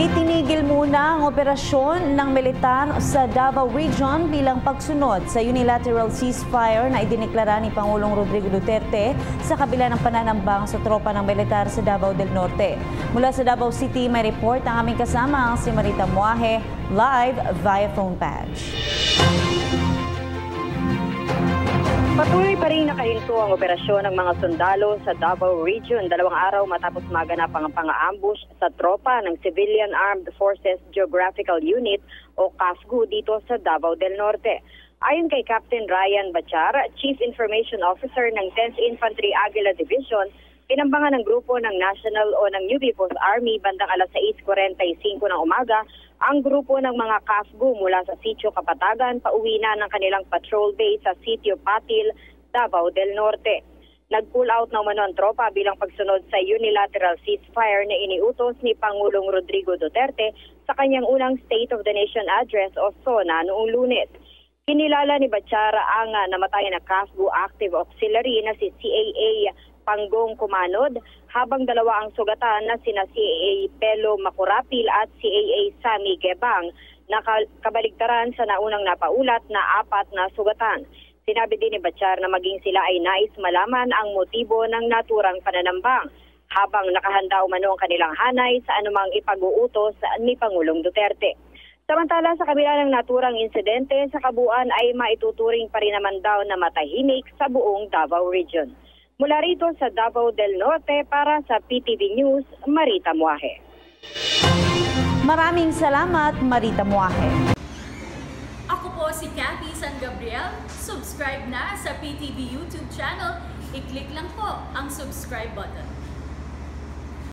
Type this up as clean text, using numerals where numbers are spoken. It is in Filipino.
Itinigil muna ang operasyon ng militar sa Davao Region bilang pagsunod sa unilateral ceasefire na idineklara ni Pangulong Rodrigo Duterte sa kabila ng pananambang sa tropa ng militar sa Davao del Norte. Mula sa Davao City, may report ang aming kasama si Marita Muaje, live via phone patch. Patuloy pa rin nakahinto ang operasyon ng mga sundalo sa Davao Region 2 araw matapos maganap ang pang-aambush sa tropa ng Civilian Armed Forces Geographical Unit o CAFGU dito sa Davao del Norte. Ayon kay Captain Ryan Bachar, Chief Information Officer ng 10th Infantry Aguila Division, pinambangan ng grupo ng National o ng New People's Army bandang alas 6:45 ng umaga ang grupo ng mga CAFGU mula sa Sitio Kapatagan pauwi na ng kanilang patrol base sa Sitio Patil, Davao del Norte. Nag-pull out na umano ang tropa bilang pagsunod sa unilateral ceasefire na iniutos ni Pangulong Rodrigo Duterte sa kanyang unang State of the Nation Address o SONA noong Lunes. Kinilala ni Bachara ang namatay na CAFGU Active Auxiliary na si CAA Panggong Kumanod, habang dalawa ang sugatan na sina CAA Pelo Makurapil at CAA Sami Gebang na kabaligtaran sa naunang napaulat na 4 na sugatan. Sinabi din ni Bachar na maging sila ay nais malaman ang motibo ng naturang pananambang habang nakahanda umano ang kanilang hanay sa anumang ipag-uutos ni Pangulong Duterte. Samantala, sa kabila ng naturang insidente, sa kabuuan ay maituturing pa rin naman daw na matahimik sa buong Davao Region. Mula rito sa Davao del Norte para sa PTV News, Marita Muaje. Maraming salamat, Marita Muaje. Ako po si Cathy San Gabriel. Subscribe na sa PTV YouTube channel. I-click lang po ang subscribe button.